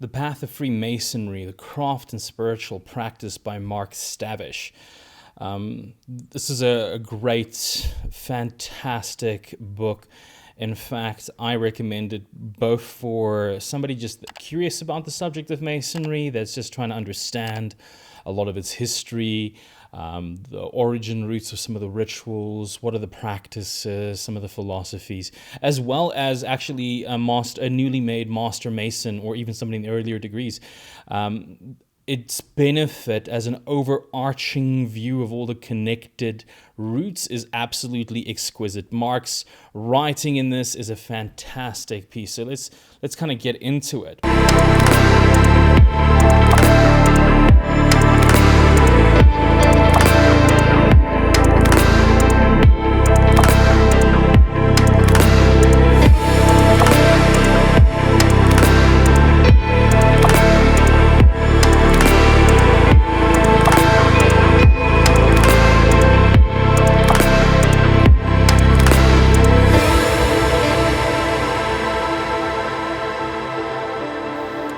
The Path of Freemasonry, The Craft and Spiritual Practice by Mark Stavish. This is a great, fantastic book. In fact, I recommend it both for somebody just curious about the subject of Masonry, that's just trying to understand a lot of its history, the origin roots of some of the rituals, what are the practices, some of the philosophies, as well as actually a newly made Master Mason, or even somebody in the earlier degrees. Its benefit as an overarching view of all the connected roots is absolutely exquisite. Mark's writing in this is a fantastic piece. So let's kind of get into it.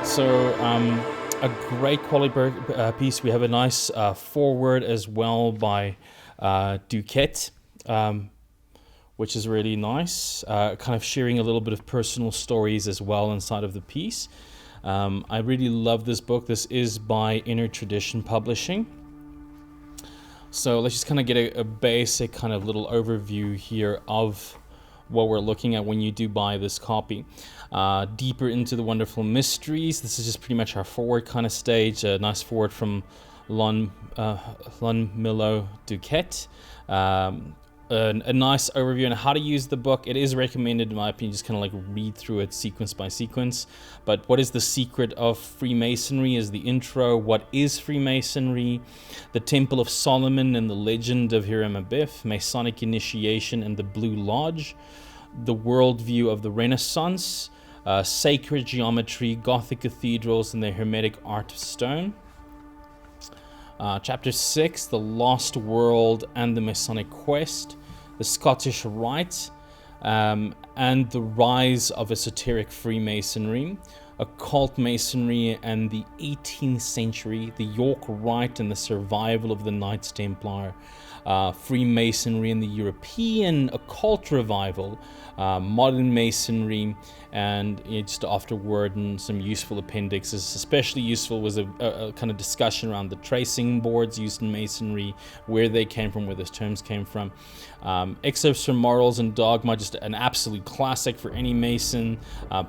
So a great quality piece. We have a nice foreword as well by Duquette, which is really nice, kind of sharing a little bit of personal stories as well inside of the piece. I really love this book. This is by Inner Tradition Publishing. So let's just kind of get a basic kind of little overview here of what we're looking at when you do buy this copy. Deeper into the wonderful mysteries. This is just pretty much our forward kind of stage. A nice forward from Lon Milo Duquette. A nice overview on how to use the book. It is recommended, in my opinion, just kind of like read through it sequence by sequence. But what is the secret of Freemasonry is the intro. What is Freemasonry? The Temple of Solomon and the Legend of Hiram Abif. Masonic initiation and the Blue Lodge. The worldview of the Renaissance. Sacred geometry, Gothic cathedrals, and the Hermetic art of stone. Chapter 6, The Lost World and the Masonic Quest. The Scottish Rite, and the rise of Esoteric Freemasonry. Occult Masonry and the 18th century. The York Rite and the survival of the Knights Templar. Freemasonry and the European occult revival. Modern Masonry, and just afterward and some useful appendixes. Especially useful was a kind of discussion around the tracing boards used in Masonry, where they came from, where those terms came from. Excerpts from Morals and Dogma, just an absolute classic for any Mason.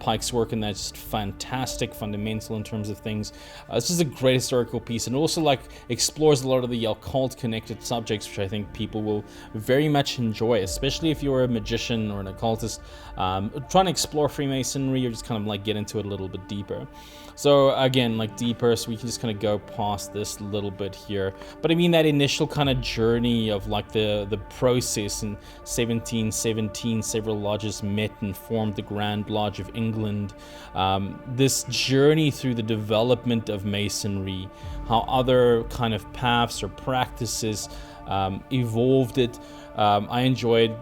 Pike's work in that, just fantastic, fundamental in terms of things. This is a great historical piece, and also like explores a lot of the occult connected subjects, which I think people will very much enjoy, especially if you're a magician or an occultist trying to explore Freemasonry, or just kind of like get into it a little bit deeper. So again, like deeper, so we can just kind of go past this a little bit here. But I mean that initial kind of journey of like the process. In 1717, several lodges met and formed the Grand Lodge of England. This journey through the development of Masonry, how other kind of paths or practices evolved it. I enjoyed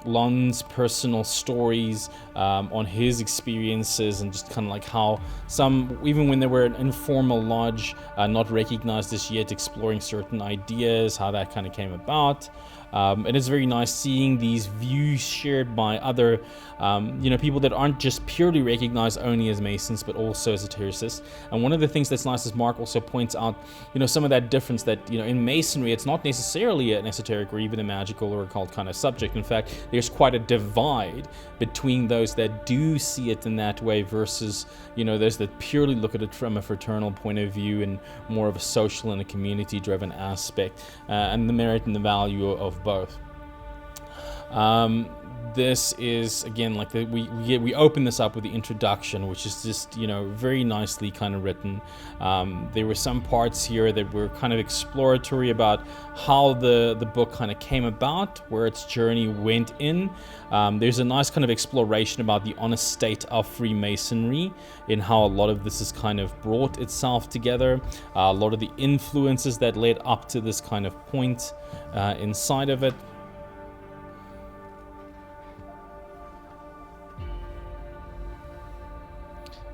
Lon's personal stories on his experiences, and just kind of like how some, even when they were an informal lodge, not recognized as yet, exploring certain ideas, how that kind of came about. And it's very nice seeing these views shared by other people that aren't just purely recognized only as Masons, but also as esotericists. And one of the things that's nice is Mark also points out, some of that difference that, in Masonry, it's not necessarily an esoteric or even a magical or occult kind of subject. In fact, there's quite a divide between those that do see it in that way versus, those that purely look at it from a fraternal point of view and more of a social and a community-driven aspect, and the merit and the value of both. This is, again, like we open this up with the introduction, which is just, very nicely kind of written. There were some parts here that were kind of exploratory about how the book kind of came about, where its journey went in. There's a nice kind of exploration about the honest state of Freemasonry, in how a lot of this has kind of brought itself together, a lot of the influences that led up to this kind of point inside of it.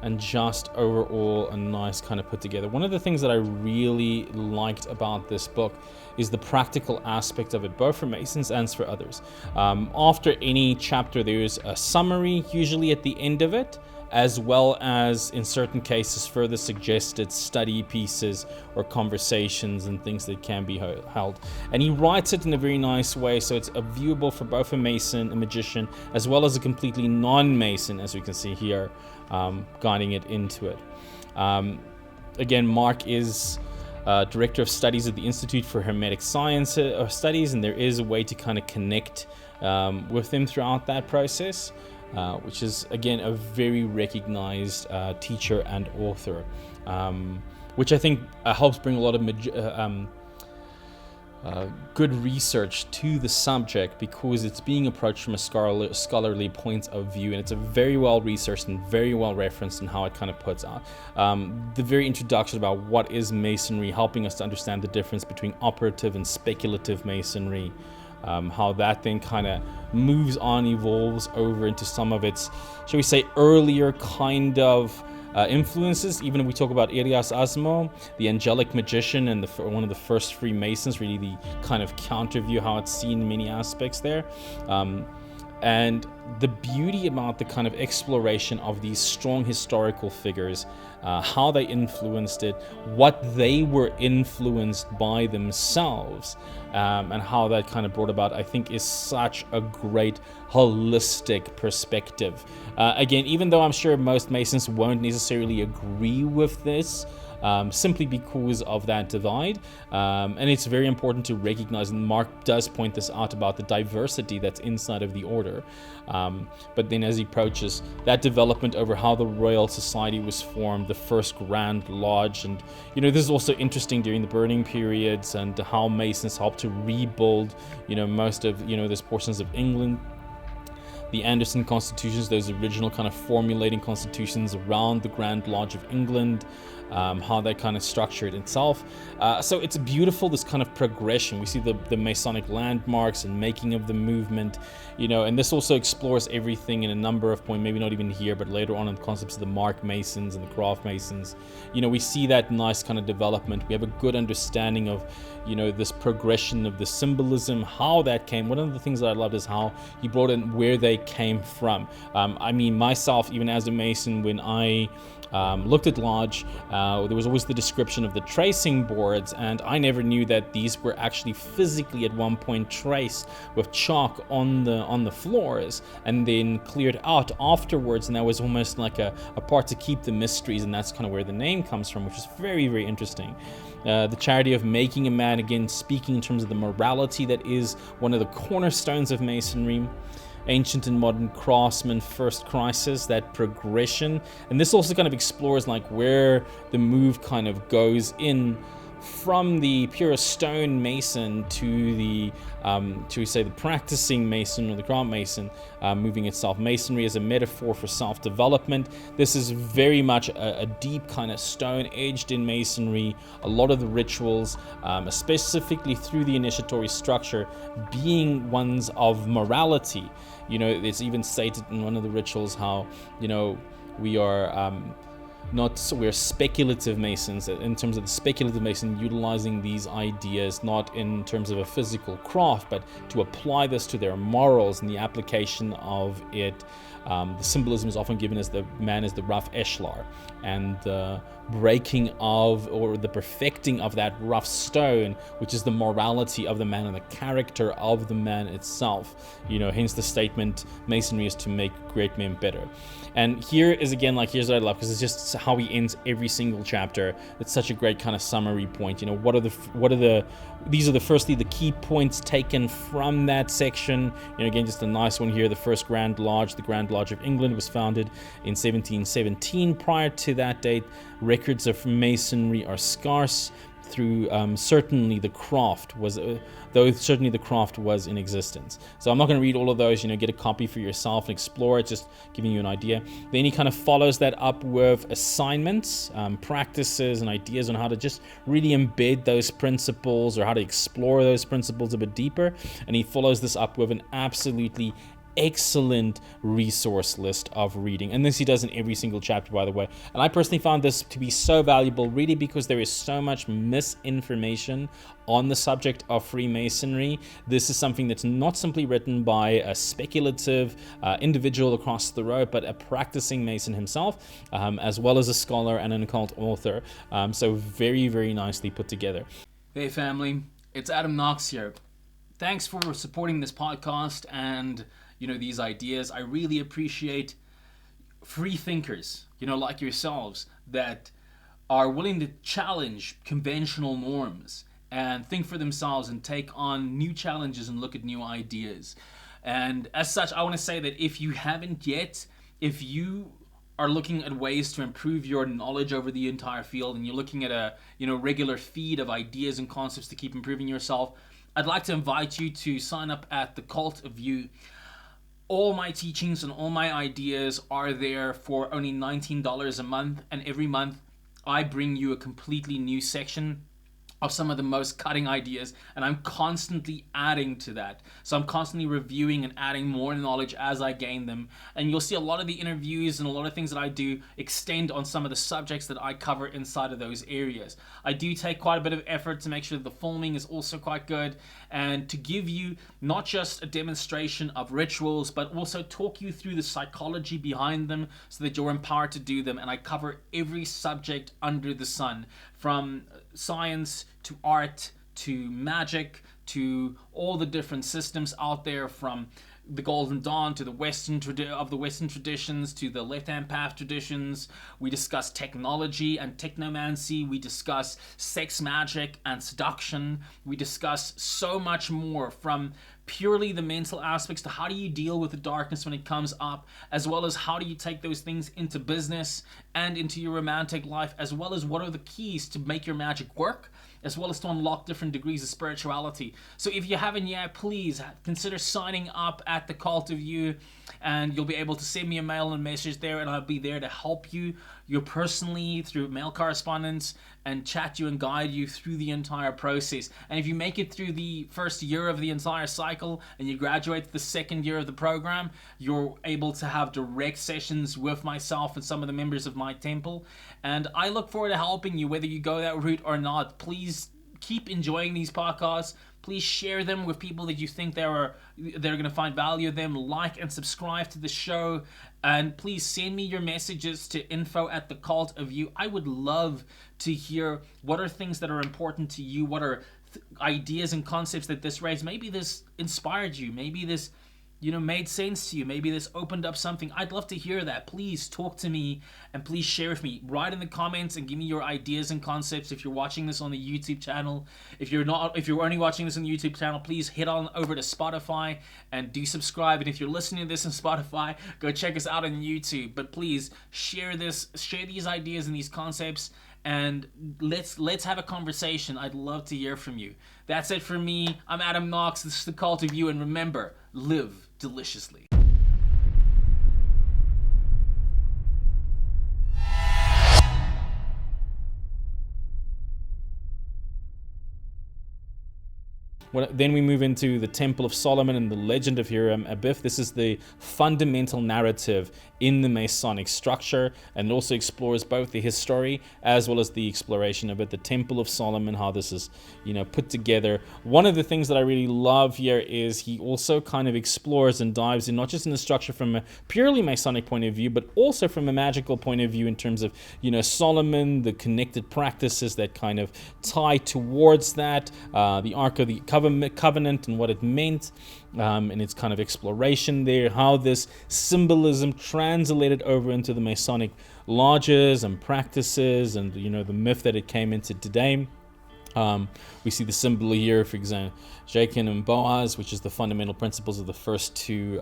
and just overall a nice kind of put together. One of the things that I really liked about this book is the practical aspect of it, both for Masons and for others. After any chapter, there's a summary, usually at the end of it, as well as, in certain cases, further suggested study pieces or conversations and things that can be held. And he writes it in a very nice way, so it's viewable for both a Mason, a magician, as well as a completely non-Mason, as we can see here, guiding it into it. Again, Mark is Director of Studies at the Institute for Hermetic Science Studies, and there is a way to kind of connect with him throughout that process. Which is, again, a very recognized teacher and author, which I think helps bring a lot of good research to the subject, because it's being approached from a scholarly point of view, and it's a very well researched and very well referenced in how it kind of puts out the very introduction about what is Masonry, helping us to understand the difference between operative and speculative Masonry. How that then kind of moves on, evolves over into some of its, shall we say, earlier kind of influences. Even if we talk about Elias Asmo, the angelic magician, and one of the first Freemasons, really the kind of counter view, how it's seen in many aspects there. And the beauty about the kind of exploration of these strong historical figures, how they influenced it, what they were influenced by themselves, and how that kind of brought about, I think, is such a great holistic perspective. Again, even though I'm sure most Masons won't necessarily agree with this, simply because of that divide. And it's very important to recognize, and Mark does point this out about the diversity that's inside of the order. But then as he approaches that development over how the Royal Society was formed, the first Grand Lodge, and this is also interesting during the burning periods, and how Masons helped to rebuild most of those portions of England. The Anderson constitutions, those original kind of formulating constitutions around the Grand Lodge of England, how that kind of structured itself. So it's beautiful, this kind of progression. We see the Masonic landmarks and making of the movement, and this also explores everything in a number of points, maybe not even here, but later on in the concepts of the Mark Masons and the Craft Masons. We see that nice kind of development. We have a good understanding of, this progression of the symbolism, how that came. One of the things that I loved is how he brought in where they came from. I mean, myself, even as a Mason, when I looked at Lodge, there was always the description of the tracing boards, and I never knew that these were actually physically at one point traced with chalk on the floors and then cleared out afterwards, and that was almost like a part to keep the mysteries, and that's kind of where the name comes from, which is very, very interesting. The charity of making a man, again, speaking in terms of the morality that is one of the cornerstones of Masonry. Ancient and modern craftsmen, first crisis, that progression. And this also kind of explores like where the move kind of goes in from the pure stone mason to the, shall we say, the practicing mason or the craft mason, moving itself. Masonry as a metaphor for self-development. This is very much a deep kind of stone edged in masonry. A lot of the rituals, specifically through the initiatory structure, being ones of morality. It's even stated in one of the rituals how, we are we're speculative masons, in terms of the speculative mason utilizing these ideas not in terms of a physical craft, but to apply this to their morals, and the application of it. The symbolism is often given as the man as the rough eshlar, and the breaking of, or the perfecting of, that rough stone, which is the morality of the man and the character of the man itself. Hence the statement, Masonry is to make great men better. And here is, again, here's what I love, because it's just how he ends every single chapter. It's such a great kind of summary point. These are firstly the key points taken from that section. Again, just a nice one here. The first Grand Lodge, the Grand Lodge of England, was founded in 1717. Prior to that date, records of Masonry are scarce. Through certainly the craft was in existence. So I'm not going to read all of those. Get a copy for yourself and explore it, just giving you an idea. Then he kind of follows that up with assignments, practices, and ideas on how to just really embed those principles, or how to explore those principles a bit deeper. And he follows this up with an absolutely excellent resource list of reading, and this he does in every single chapter, by the way. And I personally found this to be so valuable, really, because there is so much misinformation on the subject of Freemasonry. This is something that's not simply written by a speculative individual across the road, but a practicing Mason himself, as well as a scholar and an occult author. So very, very nicely put together. Hey family, it's Adam Knox here. Thanks for supporting this podcast and these ideas. I really appreciate free thinkers, like yourselves, that are willing to challenge conventional norms and think for themselves and take on new challenges and look at new ideas. And as such, I want to say that if you haven't yet, if you are looking at ways to improve your knowledge over the entire field, and you're looking at a regular feed of ideas and concepts to keep improving yourself, I'd like to invite you to sign up at the Cult of You. All my teachings and all my ideas are there for only $19 a month, and every month I bring you a completely new section of some of the most cutting ideas, and I'm constantly adding to that. So I'm constantly reviewing and adding more knowledge as I gain them, and you'll see a lot of the interviews and a lot of things that I do extend on some of the subjects that I cover inside of those areas. I do take quite a bit of effort to make sure that the filming is also quite good, and to give you not just a demonstration of rituals, but also talk you through the psychology behind them so that you're empowered to do them. And I cover every subject under the sun, from science to art to magic to all the different systems out there, from the Golden Dawn to the Western traditions to the left-hand path traditions. We discuss technology and technomancy. We discuss sex magic and seduction. We discuss so much more, from purely the mental aspects to how do you deal with the darkness when it comes up, as well as how do you take those things into business and into your romantic life, as well as what are the keys to make your magic work, as well as to unlock different degrees of spirituality. So if you haven't yet, please consider signing up at the Cult of You, and you'll be able to send me a mail and message there, and I'll be there to help you personally through mail correspondence and chat you and guide you through the entire process. And if you make it through the first year of the entire cycle and you graduate to the second year of the program, you're able to have direct sessions with myself and some of the members of my temple. And I look forward to helping you, whether you go that route or not. Please keep enjoying these podcasts. Please share them with people that you think they're going to find value in them. Like and subscribe to the show. And please send me your messages to info@thecultofyou. I would love to hear what are things that are important to you. What are ideas and concepts that this raised? Maybe this inspired you. Maybe this made sense to you. Maybe this opened up something. I'd love to hear that. Please talk to me and please share with me. Write in the comments and give me your ideas and concepts. If you're watching this on the YouTube channel, if you're only watching this on the YouTube channel, please head on over to Spotify and do subscribe. And if you're listening to this on Spotify, go check us out on YouTube. But please share these ideas and these concepts, and let's have a conversation. I'd love to hear from you. That's it for me. I'm Adam Knox. This is the Cult of You, and remember, live deliciously. Then we move into the Temple of Solomon and the legend of Hiram, Abif. This is the fundamental narrative in the Masonic structure, and it also explores both the history as well as the exploration of it. The Temple of Solomon, how this is, put together. One of the things that I really love here is he also kind of explores and dives in, not just in the structure from a purely Masonic point of view, but also from a magical point of view in terms of, Solomon, the connected practices that kind of tie towards that, the Ark of the Covenant and what it meant, and its kind of exploration there, how this symbolism translated over into the Masonic lodges and practices, and the myth that it came into today. We see the symbol here, for example, Jachin and Boaz, which is the fundamental principles of the first two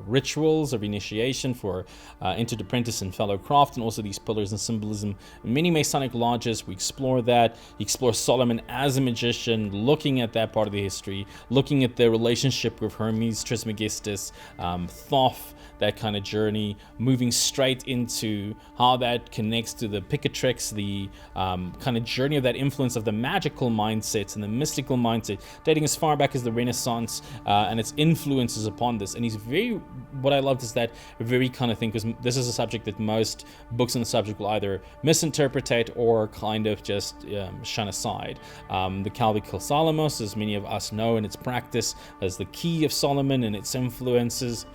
rituals of initiation for entered apprentice and fellow craft, and also these pillars and symbolism. In many Masonic lodges, we explore that. You explore Solomon as a magician, looking at that part of the history, looking at the relationship with Hermes Trismegistus, Thoth, that kind of journey, moving straight into how that connects to the Picatrix, the kind of journey of that influence of the magic magical mindsets and the mystical mindset, dating as far back as the Renaissance, and its influences upon this. And he's what I loved is that very kind of thing, because this is a subject that most books on the subject will either misinterpret or kind of just shun aside. The Calvical Salamos, as many of us know in its practice, as the key of Solomon and its influences.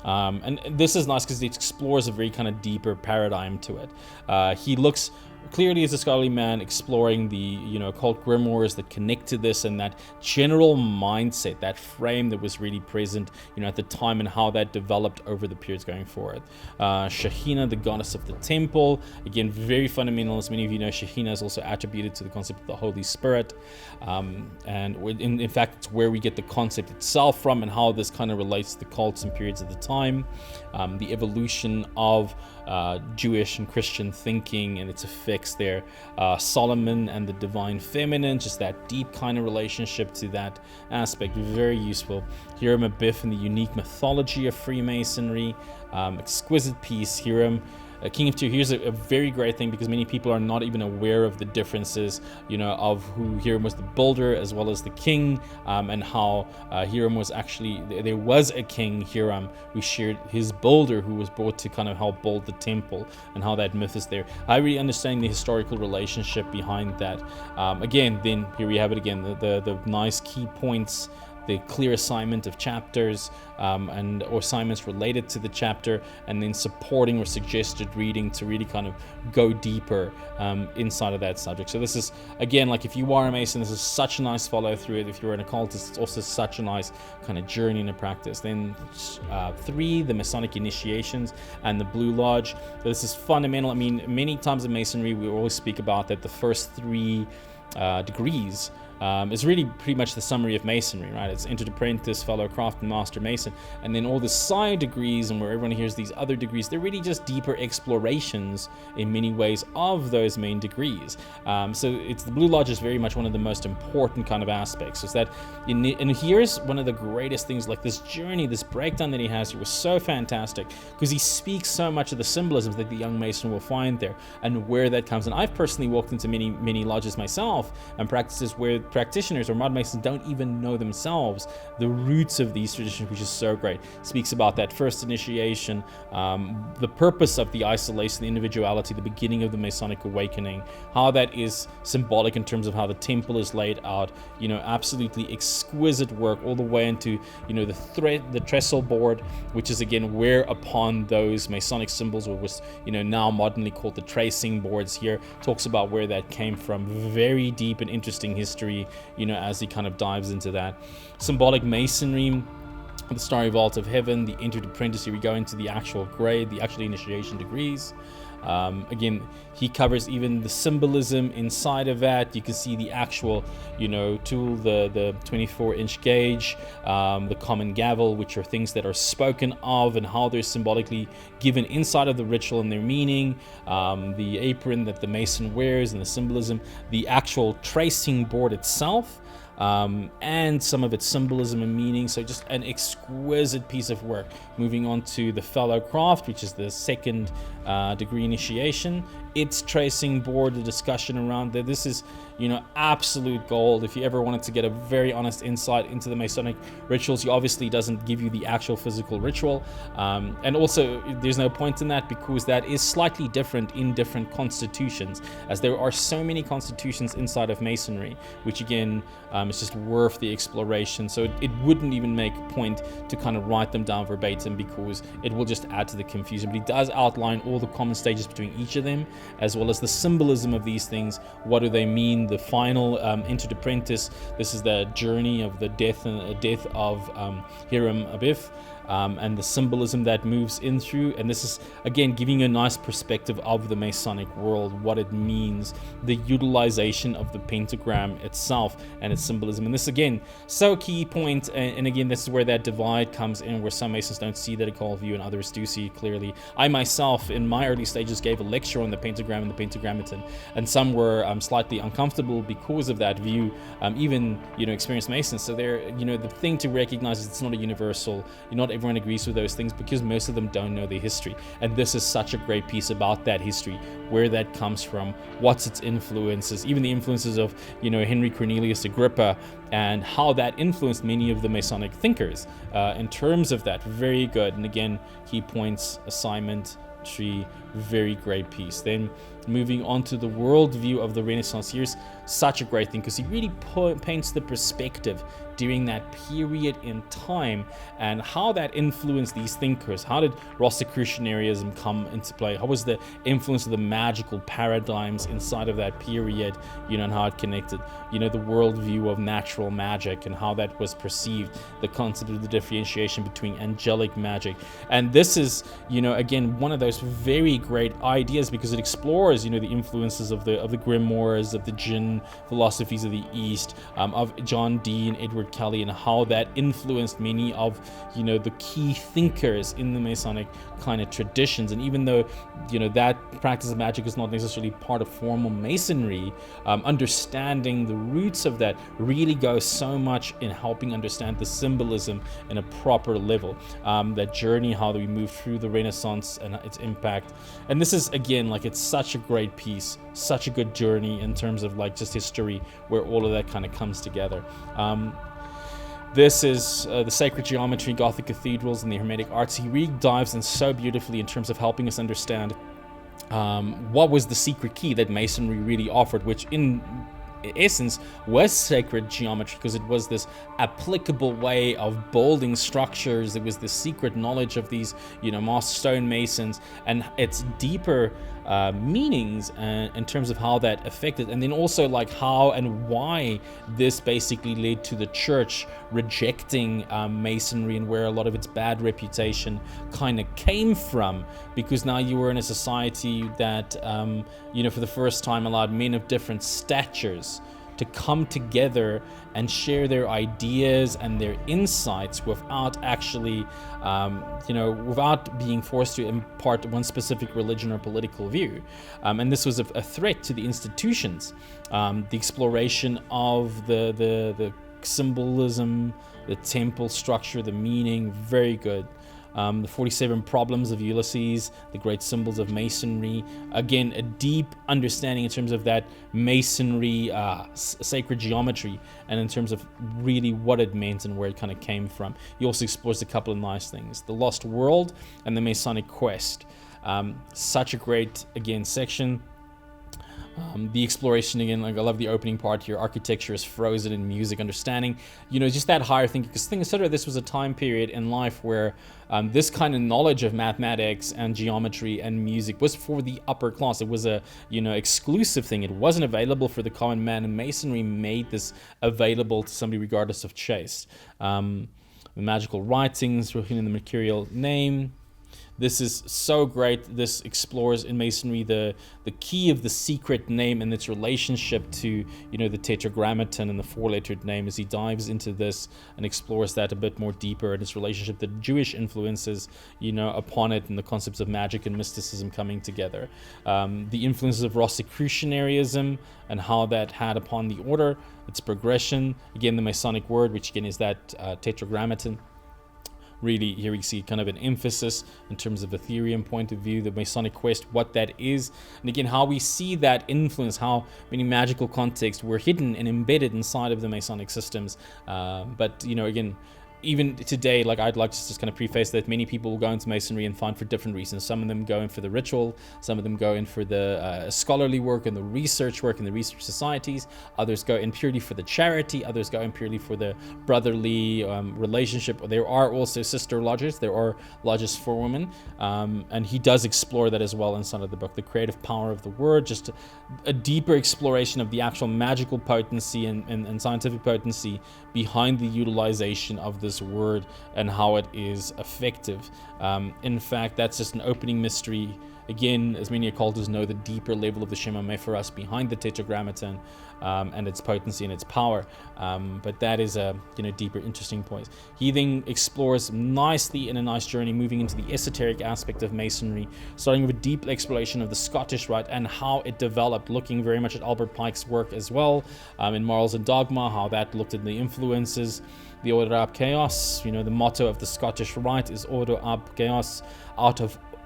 And this is nice because it explores a very kind of deeper paradigm to it. He looks clearly as a scholarly man exploring the occult grimoires that connect to this, and that general mindset, that frame that was really present at the time, and how that developed over the periods going forward. Shekhinah, the goddess of the temple, again very fundamental. As many of you know, Shekhinah is also attributed to the concept of the Holy Spirit, and in fact it's where we get the concept itself from, and how this kind of relates to the cults and periods of the time. The evolution of Jewish and Christian thinking and its effects there. Solomon and the divine feminine, just that deep kind of relationship to that aspect, very useful. Hiram Abif and the unique mythology of Freemasonry, exquisite piece. Hiram, King of Tyr. Here's a very great thing, because many people are not even aware of the differences, of who Hiram was, the builder as well as the king, and how Hiram was actually, there was a king, Hiram, who shared his builder, who was brought to kind of help build the temple, and how that myth is there. I really understand the historical relationship behind that. Again, then here we have it again, the nice key points, the clear assignment of chapters or assignments related to the chapter, and then supporting or suggested reading to really kind of go deeper inside of that subject. So this is, again, like if you are a Mason, this is such a nice follow through it. If you're an occultist, it's also such a nice kind of journey into practice. Then 3, the Masonic initiations and the Blue Lodge. So this is fundamental. I mean, many times in Masonry, we always speak about that the first 3 degrees is really pretty much the summary of Masonry, right? It's entered apprentice, fellow craft, and master mason. And then all the side degrees, and where everyone hears these other degrees, they're really just deeper explorations in many ways of those main degrees. So it's the Blue Lodge is very much one of the most important kind of aspects. Is that, and here's one of the greatest things, like this journey, this breakdown that he has here was so fantastic, because he speaks so much of the symbolisms that the young Mason will find there, and where that comes. And I've personally walked into many lodges myself, and practices where practitioners or modern Masons don't even know themselves the roots of these traditions, which is so great. Speaks about that first initiation, the purpose of the isolation, the individuality, the beginning of the Masonic awakening, how that is symbolic in terms of how the temple is laid out, absolutely exquisite work, all the way into, the trestle board, which is again where upon those Masonic symbols, or was, now modernly called the tracing boards here, talks about where that came from. Very deep and interesting history, as he kind of dives into that. Symbolic Masonry, the Starry Vault of Heaven, the entered apprentice. Here we go into the actual grade, the actual initiation degrees. Again, he covers even the symbolism inside of that. You can see the actual, tool, the 24-inch gauge, the common gavel, which are things that are spoken of and how they're symbolically given inside of the ritual and their meaning. The apron that the Mason wears and the symbolism, the actual tracing board itself, and some of its symbolism and meaning. So just an exquisite piece of work. Moving on to the fellow craft, which is the second degree initiation. Its tracing board, the discussion around that. This is, absolute gold. If you ever wanted to get a very honest insight into the Masonic rituals, he obviously doesn't give you the actual physical ritual. And also, there's no point in that, because that is slightly different in different constitutions, as there are so many constitutions inside of Masonry, which again, is just worth the exploration. So it wouldn't even make a point to kind of write them down verbatim, because it will just add to the confusion. But he does outline all the common stages between each of them, as well as the symbolism of these things. What do they mean? The final entered apprentice. This is the journey of the death of Hiram Abif. And the symbolism that moves in through. And this is, again, giving you a nice perspective of the Masonic world, what it means, the utilization of the pentagram itself and its symbolism. And this, again, so key point. And again, this is where that divide comes in, where some Masons don't see that occult view and others do see clearly. I myself, in my early stages, gave a lecture on the pentagram and the pentagrammaton, and some were slightly uncomfortable because of that view, even, experienced Masons. So they're, the thing to recognize is it's not a universal, not everyone agrees with those things because most of them don't know their history. And this is such a great piece about that history, where that comes from, what's its influences, even the influences of, Henry Cornelius Agrippa, and how that influenced many of the Masonic thinkers in terms of that. Very good. And again, key points, assignment, tree, very great piece. Then moving on to the worldview of the Renaissance years, such a great thing, because he really paints the perspective during that period in time and how that influenced these thinkers. How did Rosicrucianism come into play? How was the influence of the magical paradigms inside of that period, and how it connected, the worldview of natural magic and how that was perceived, the concept of the differentiation between angelic magic. And this is, again, one of those very great ideas, because it explores, the influences of the grimoires, of the Jinn philosophies of the East, of John Dee and Edward Kelly, and how that influenced many of the key thinkers in the Masonic kind of traditions. And even though that practice of magic is not necessarily part of formal Masonry, understanding the roots of that really goes so much in helping understand the symbolism in a proper level. That journey, how we move through the Renaissance and its impact. And this is, again, it's such a great piece, such a good journey in terms of just history, where all of that kind of comes together. This is the sacred geometry, Gothic cathedrals, and the Hermetic arts. He really dives in so beautifully in terms of helping us understand what was the secret key that Masonry really offered, which in essence was sacred geometry, because it was this applicable way of building structures. It was the secret knowledge of these, master stonemasons, and its deeper meanings in terms of how that affected, and then also how and why this basically led to the church rejecting Masonry, and where a lot of its bad reputation kind of came from, because now you were in a society that for the first time allowed men of different statures to come together and share their ideas and their insights without actually, without being forced to impart one specific religion or political view. And this was a threat to the institutions. The exploration of the symbolism, the temple structure, the meaning, very good. The 47 problems of Ulysses, the great symbols of Masonry. Again, a deep understanding in terms of that Masonry, sacred geometry, and in terms of really what it meant and where it kind of came from. He also explores a couple of nice things: the lost world and the Masonic quest. Such a great, again, section. The exploration, again, I love the opening part here. Architecture is frozen in music, understanding, just that higher thinking. Because consider this was a time period in life where this kind of knowledge of mathematics and geometry and music was for the upper class. It was a, exclusive thing. It wasn't available for the common man, and Masonry made this available to somebody regardless of caste. The magical writings written in the mercurial name. This is so great. This explores in Masonry the key of the secret name and its relationship to, the tetragrammaton and the four-lettered name, as he dives into this and explores that a bit more deeper, and its relationship to Jewish influences, upon it, and the concepts of magic and mysticism coming together. The influences of Rosicrucianism and how that had upon the order, its progression. Again, the Masonic word, which again is that tetragrammaton. Really, here we see kind of an emphasis in terms of Ethereum point of view, the Masonic quest, what that is, and again, how we see that influence, how many magical contexts were hidden and embedded inside of the Masonic systems. But, again, even today, I'd like to just kind of preface that many people will go into Masonry and find for different reasons. Some of them go in for the ritual, some of them go in for the scholarly work and the research work in the research societies. Others go in purely for the charity. Others go in purely for the brotherly relationship. There are also sister lodges. There are lodges for women. And he does explore that as well inside of the book. The creative power of the word, just a deeper exploration of the actual magical potency and scientific potency behind the utilization of this word and how it is effective. In fact, that's just an opening mystery. Again, as many occultists know, the deeper level of the Shema Mephras behind the tetragrammaton, and its potency and its power. But that is a deeper, interesting point. He then explores nicely in a nice journey, moving into the esoteric aspect of Masonry, starting with a deep exploration of the Scottish Rite and how it developed, looking very much at Albert Pike's work as well, in Morals and Dogma, how that looked at the influences. The Order ab Chaos, the motto of the Scottish Rite is Order ab Chaos,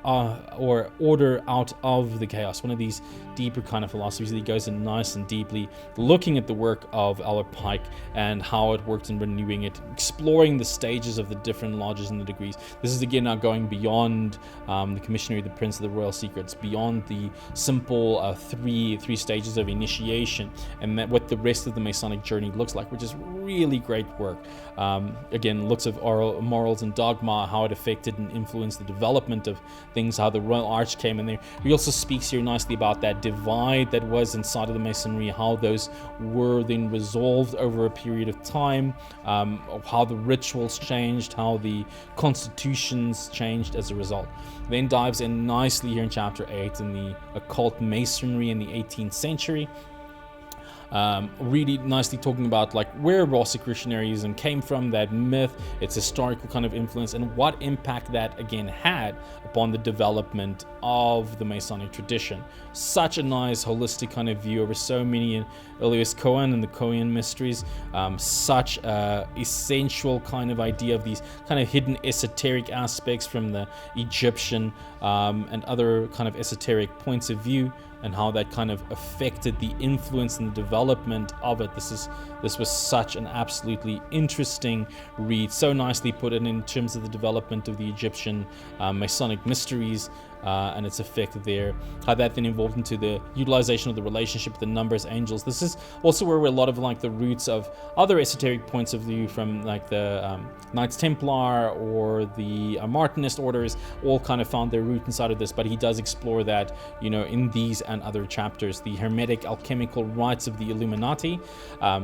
or order out of the chaos. One of these deeper kind of philosophies that he goes in nice and deeply, looking at the work of Albert Pike and how it worked in renewing it, exploring the stages of the different lodges and the degrees. This is again now going beyond the Commissionary, the Prince of the Royal Secrets, beyond the simple three stages of initiation, and that what the rest of the Masonic journey looks like, which is really great work. Again, looks of Morals and Dogma, how it affected and influenced the development of things, how the Royal Arch came in there. He also speaks here nicely about that divide that was inside of the Masonry, how those were then resolved over a period of time, how the rituals changed, how the constitutions changed as a result. Then dives in nicely here in chapter 8 in the occult Masonry in the 18th century. Really nicely talking about like where Rosicrucianism came from, that myth, its historical kind of influence, and what impact that again had upon the development of the Masonic tradition. Such a nice holistic kind of view over so many Elias Cohen and the Cohen mysteries. Such a essential kind of idea of these kind of hidden esoteric aspects from the Egyptian and other kind of esoteric points of view, and how that kind of affected the influence and the development of it. This was such an absolutely interesting read, so nicely put in terms of the development of the Egyptian Masonic mysteries and its effect there, how that then evolved into the utilization of the relationship with the numbers, angels. This is also where a lot of like the roots of other esoteric points of view from like the Knights Templar or the Martinist orders all kind of found their root inside of this, but he does explore that in these and other chapters. The Hermetic alchemical rites of the Illuminati,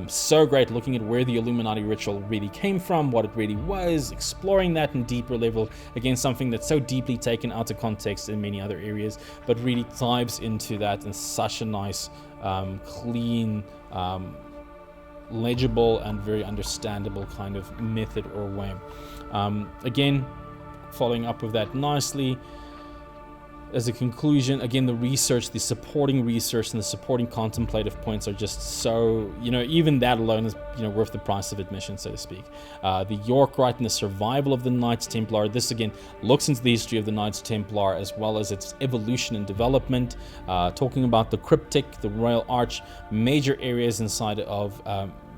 so great, looking at where the Illuminati ritual really came from, what it really was, exploring that in deeper level. Again, something that's so deeply taken out of context in many other areas, but really dives into that in such a nice, clean, legible and very understandable kind of method or way. Again, following up with that nicely, as a conclusion, again, the research, the supporting research and the supporting contemplative points are just so, even that alone is, worth the price of admission, so to speak. The York Rite and the survival of the Knights Templar. This, again, looks into the history of the Knights Templar as well as its evolution and development, talking about the cryptic, the Royal Arch, major areas inside of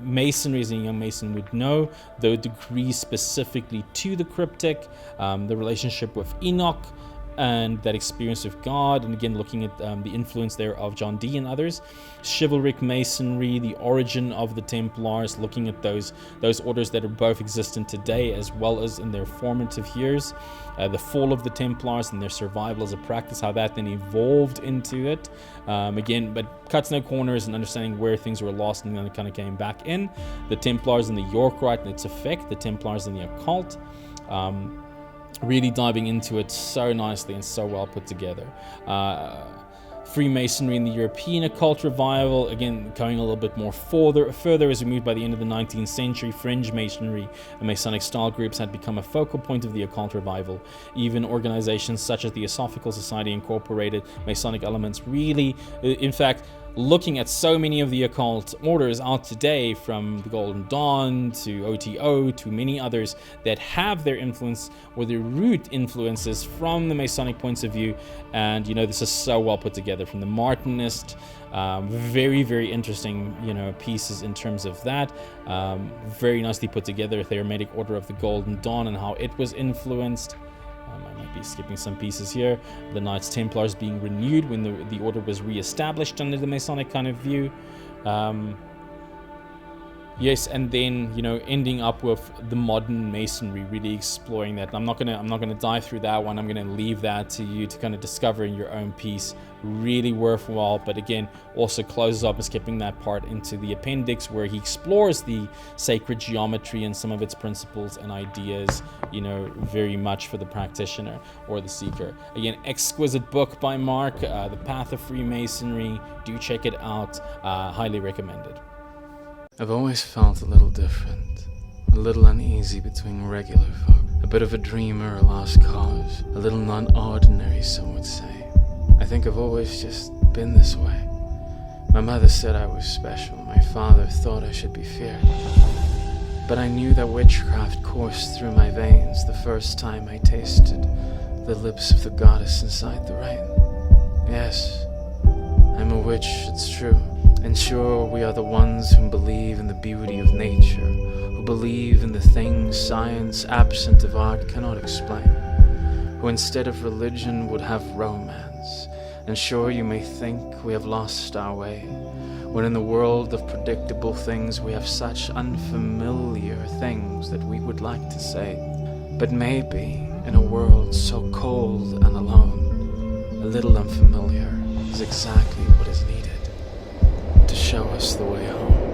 Masonry, as a young Mason would know, the degrees specifically to the cryptic, the relationship with Enoch, and that experience with God, and again looking at the influence there of John Dee and others. Chivalric Masonry, the origin of the Templars, looking at those orders that are both existent today as well as in their formative years. The fall of the Templars and their survival as a practice, how that then evolved into it. Again, but cuts no corners and understanding where things were lost and then it kind of came back in. The Templars and the York Rite and its effect, the Templars and the occult. Really diving into it so nicely and so well put together. Freemasonry and the European occult revival, again going a little bit more further as we moved by the end of the 19th century. Fringe Masonry and Masonic style groups had become a focal point of the occult revival. Even organizations such as the Osophical Society incorporated Masonic elements, really, in fact, looking at so many of the occult orders out today, from the Golden Dawn to OTO to many others that have their influence or their root influences from the Masonic points of view. And this is so well put together from the Martinist, very, very interesting pieces in terms of that. Very nicely put together, the Hermetic Order of the Golden Dawn and how it was influenced. I might be skipping some pieces here. The Knights Templars being renewed when the order was re-established under the Masonic kind of view. Yes, and then, you know, ending up with the modern masonry, really exploring that. I'm not gonna dive through that one. I'm gonna leave that to you to kind of discover in your own piece. Really worthwhile, but again, also closes up and skipping that part into the appendix where he explores the sacred geometry and some of its principles and ideas, you know, very much for the practitioner or the seeker. Again, exquisite book by Mark, The Path of Freemasonry. Do check it out. Highly recommended. I've always felt a little different, a little uneasy between regular folk, a bit of a dreamer, a lost cause, a little non-ordinary, some would say. I think I've always just been this way. My mother said I was special, my father thought I should be feared. But I knew that witchcraft coursed through my veins the first time I tasted the lips of the goddess inside the rain. Yes, I'm a witch, it's true. And sure, we are the ones who believe in the beauty of nature, who believe in the things science, absent of art, cannot explain, who instead of religion would have romance. And sure, you may think we have lost our way, when in the world of predictable things we have such unfamiliar things that we would like to say. But maybe, in a world so cold and alone, a little unfamiliar is exactly what is needed to show us the way home.